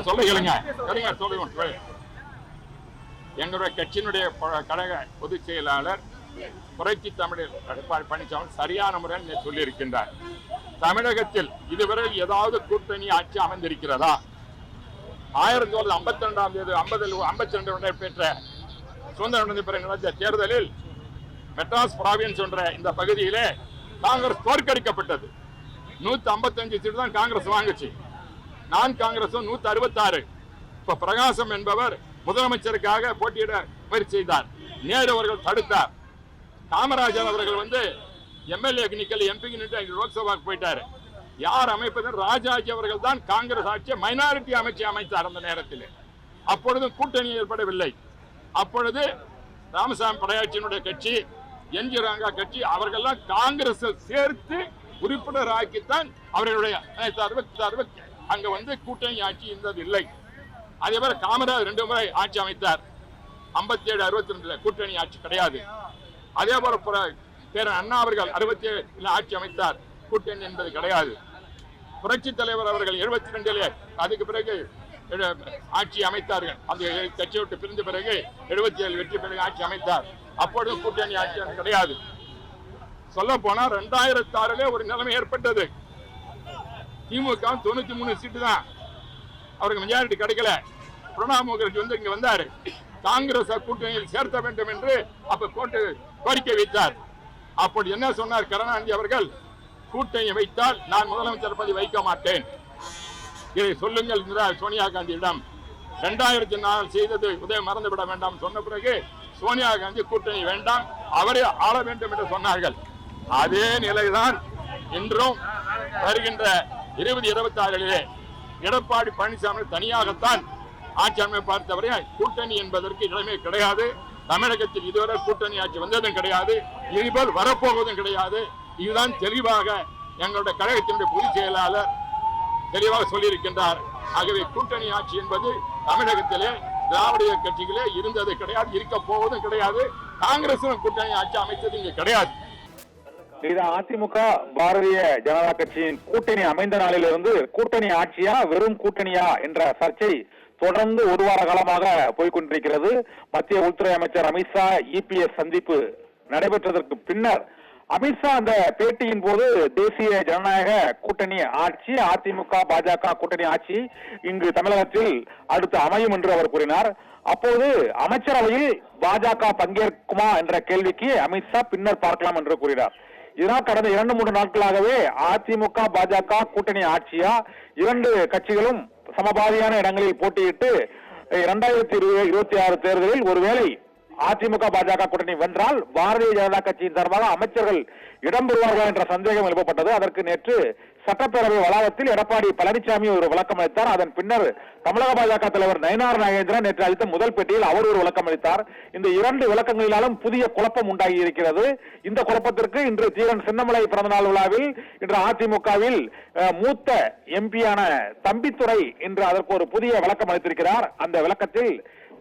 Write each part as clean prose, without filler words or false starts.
சொல்ல கேளுங்க சொல்லுங்க. எங்களுடைய கட்சியினுடைய கழக பொதுச் செயலாளர் புரட்சி தமிழில் எடப்பாடி பழனிசாமி சரியான முறையில் சொல்லியிருக்கின்றார். தமிழகத்தில் இதுவரை ஏதாவது கூட்டணி ஆட்சி அமைந்திருக்கிறதா? 1952 நடைபெற்ற சுதந்திர பிறகு நடந்த தேர்தலில் மெட்ராஸ் பிராவின்ஸ் என்ற இந்த பகுதியிலே காங்கிரஸ் தோற்கடிக்கப்பட்டது. 155 சீட்டு தான் காங்கிரஸ் வாங்குச்சு. நான் காங்கிரசும் 166. இப்ப பிரகாசம் என்பவர் முதலமைச்சருக்காக போட்டியிட முயற்சி செய்தார். நேரு அவர்கள் தடுத்தார். காமராஜர் அவர்கள் எம்எல்ஏ நிக்கல் எம்பிக்கு நின்று லோக்சபாக்கு போயிட்டாரு. யார் அமைப்பது? ராஜாஜி அவர்கள் தான் காங்கிரஸ் ஆட்சியை மைனாரிட்டி அமைச்சு அமைத்தார். அந்த நேரத்தில் அப்பொழுது கூட்டணி ஏற்படவில்லை. அப்பொழுது ராமசாமி படையாட்சியினுடைய கட்சி, என்ஜி ரங்கா கட்சி அவர்கள்லாம் காங்கிரஸ் சேர்த்து உறுப்பினர் ஆக்கித்தான் அவர்களுடைய அங்க கூட்டணி ஆட்சி இருந்தது இல்லை. அதே போல காமராஜர் 2 முறை ஆட்சி அமைத்தார். 57, 62 கூட்டணி ஆட்சி கிடையாது. அதே போல பேரன் அண்ணா அவர்கள் 67 ஆட்சி அமைத்தார். கூட்டணி என்பது கிடையாது. புரட்சி தலைவர் அவர்கள் 72 அதுக்கு பிறகு ஆட்சி அமைத்தார்கள். அந்த கட்சியை விட்டு பிரிந்த பிறகு 77 வெற்றி பிறகு ஆட்சி அமைத்தார். அப்பொழுது கூட்டணி ஆட்சி கிடையாது. சொல்ல போனா 2006 ஒரு நிலைமை ஏற்பட்டது. திமுக 93 சீட்டு தான், அவருக்கு மெஜாரிட்டி கிடைக்கல. பிரணாப் முகர்ஜி இங்க வந்தாரு. காங்கிரஸ் கூட்டணியில் சேர்த்த வேண்டும் என்று அப்ப கோரிக்கை வைத்தார். அப்படி என்ன சொன்னார் கருணாநிதி அவர்கள்? கூட்டணி வைத்தால் நான் முதலமைச்சர் பதவி வைக்க மாட்டேன், இதை சொல்லுங்கள் சோனியா காந்தியிடம். 2004 செய்தது உதயம் மறந்துவிட வேண்டாம் சொன்ன பிறகு சோனியா காந்தி கூட்டணி வேண்டாம், அவரே ஆள வேண்டும் என்று சொன்னார்கள். அதே நிலைதான் இன்றும் வருகின்ற 2026 எடப்பாடி பழனிசாமி தனியாகத்தான் ஆட்சி அமைப்பார் தவிர கூட்டணி என்பதற்கு இடமே கிடையாது. தமிழகத்தில் இதுவரை கூட்டணி ஆட்சி வந்ததும் கிடையாது, இதுபோல் வரப்போவதும் கிடையாது. இதுதான் தெளிவாக எங்களுடைய கழகத்தினுடைய பொதுச் செயலாளர் தெளிவாக சொல்லியிருக்கின்றார். ஆகவே கூட்டணி ஆட்சி என்பது தமிழகத்திலே திராவிட கட்சிகளே இருந்தது கிடையாது, இருக்க போவதும் கிடையாது. காங்கிரசும் கூட்டணி ஆட்சி அமைத்தது இங்கு கிடையாது. அதிமுக பாரதிய ஜனதா கட்சியின் கூட்டணி அமைந்த நாளிலிருந்து கூட்டணி ஆட்சியா வெறும் கூட்டணியா என்ற சர்ச்சை தொடர்ந்து ஒரு வார காலமாக போய்கொண்டிருக்கிறது. மத்திய உள்துறை அமைச்சர் அமித்ஷா இபிஎஸ் சந்திப்பு நடைபெற்றதற்கு பின்னர் அமித்ஷா அந்த பேட்டியின் போது தேசிய ஜனநாயக கூட்டணி ஆட்சி, அதிமுக பாஜக கூட்டணி ஆட்சி இங்கு தமிழகத்தில் அடுத்து அமையும் என்று அவர் கூறினார். அப்போது அமைச்சரவையில் பாஜக பங்கேற்குமா என்ற கேள்விக்கு அமித்ஷா பின்னர் பார்க்கலாம் என்று கூறினார். இதனால் கடந்த 2-3 நாட்களாகவே அதிமுக பாஜக கூட்டணி ஆட்சியா, 2 கட்சிகளும் சமபாதியான இடங்களில் போட்டியிட்டு 2026 தேர்தலில் ஒருவேளை அதிமுக பாஜக கூட்டணி வென்றால் பாரதிய ஜனதா கட்சியின் சார்பாக அமைச்சர்கள் இடம்பெறுவார்கள் என்ற சந்தேகம் எழுப்பப்பட்டது. அதற்கு நேற்று சட்டப்பேரவை வளாகத்தில் எடப்பாடி பழனிசாமி ஒரு விளக்கம் அளித்தார். அதன் பின்னர் தமிழக பாஜக தலைவர் நயினார் நாகேந்திரன் நேற்று அளித்த முதல் பேட்டியில் அவர் ஒரு விளக்கம் அளித்தார். இந்த 2 விளக்கங்களினாலும் புதிய குழப்பம் உண்டாகி இருக்கிறது. இந்த குழப்பத்திற்கு இன்று தீரன் சின்னமலை பிறந்தநாள் விழாவில் இன்று அதிமுகவில் மூத்த எம்பியான தம்பித்துரை இன்று அதற்கு ஒரு புதிய விளக்கம் அளித்திருக்கிறார். அந்த விளக்கத்தில்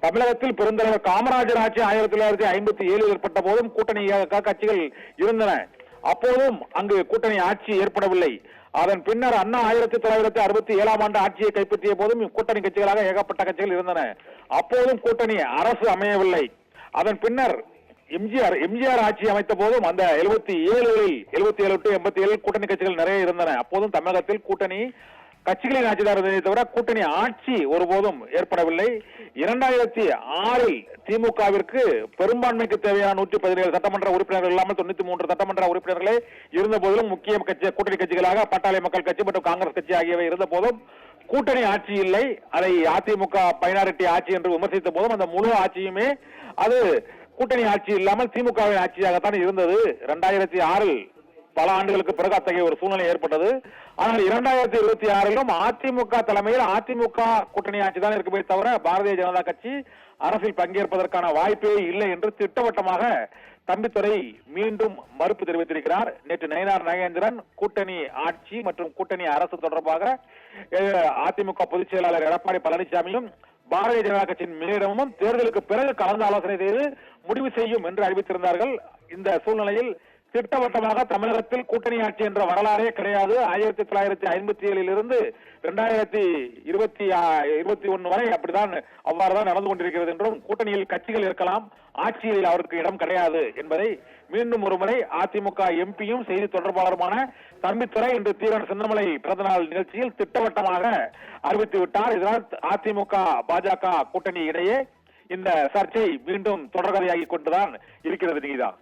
தமிழகத்தில் பெருந்தலைவர் காமராஜர் ஆட்சி 1957 ஏற்பட்ட போதும் கூட்டணி கட்சிகள் இருந்தன. அப்போதும் அங்கு கூட்டணி ஆட்சி ஏற்படவில்லை. அதன் பின்னர் அண்ணா 1967 ஆட்சியை கைப்பற்றிய போதும் கூட்டணி கட்சிகளாக ஏகப்பட்ட கட்சிகள் இருந்தன. அப்போதும் கூட்டணி அரசு அமையவில்லை. அதன் பின்னர் எம்ஜிஆர் ஆட்சி அமைத்த போதும் அந்த 77 to 87 கூட்டணி கட்சிகள் நிறைய இருந்தன. அப்போதும் தமிழகத்தில் கூட்டணி கட்சிகளின் ஆட்சி தான் இருந்ததை தவிர கூட்டணி ஆட்சி ஒருபோதும் ஏற்படவில்லை. 2006 திமுகவிற்கு பெரும்பான்மைக்கு தேவையான 117 சட்டமன்ற உறுப்பினர்கள் இல்லாமல் 93 சட்டமன்ற உறுப்பினர்களே இருந்த போதிலும் முக்கிய கூட்டணி கட்சிகளாக பாட்டாளி மக்கள் கட்சி மற்றும் காங்கிரஸ் கட்சி ஆகியவை இருந்த போதும் கூட்டணி ஆட்சி இல்லை. அதை அதிமுக மைனாரிட்டி ஆட்சி என்று விமர்சித்த போதும் அந்த முழு ஆட்சியுமே அது கூட்டணி ஆட்சி இல்லாமல் திமுகவின் ஆட்சியாகத்தான் இருந்தது. 2006 பல ஆண்டுகளுக்கு பிறகு அத்தகைய ஒரு சூழ்நிலை ஏற்பட்டது. ஆனால் 2026 அதிமுக தலைமையில் அதிமுக கூட்டணி ஆட்சி தான் இருக்குமே தவிர பாரதிய ஜனதா கட்சி அரசில் பங்கேற்பதற்கான வாய்ப்பே இல்லை என்று திட்டவட்டமாக தம்பித்துரை மீண்டும் மறுப்பு தெரிவித்திருக்கிறார். நேற்று நயினார் நாகேந்திரன் கூட்டணி ஆட்சி மற்றும் கூட்டணி அரசு தொடர்பாக அதிமுக பொதுச் செயலாளர் எடப்பாடி பழனிசாமியும் பாரதிய ஜனதா கட்சியின் மேலிடமும் தேர்தலுக்கு பிறகு கலந்து ஆலோசனை செய்து முடிவு செய்யும் என்று அறிவித்திருந்தார்கள். இந்த சூழ்நிலையில் திட்டவட்டமாக தமிழகத்தில் கூட்டணி ஆட்சி என்ற வரலாறே கிடையாது. 1957 இருந்து 2021 வரை அப்படிதான் அவ்வாறுதான் நடந்து கொண்டிருக்கிறது என்றும் கூட்டணியில் கட்சிகள் இருக்கலாம், ஆட்சியில் அவருக்கு இடம் கிடையாது என்பதை மீண்டும் ஒருமுறை அதிமுக எம்பியும் செய்தி தொடர்பாளருமான தம்பித்துரை இன்று தீரன் சின்னமலை பிறந்தநாள் நிகழ்ச்சியில் திட்டவட்டமாக அறிவித்து விட்டார். இதனால் அதிமுக பாஜக கூட்டணி இடையே இந்த சர்ச்சை மீண்டும் தொடர்கதையாகிக் கொண்டுதான் இருக்கிறது. நீதான்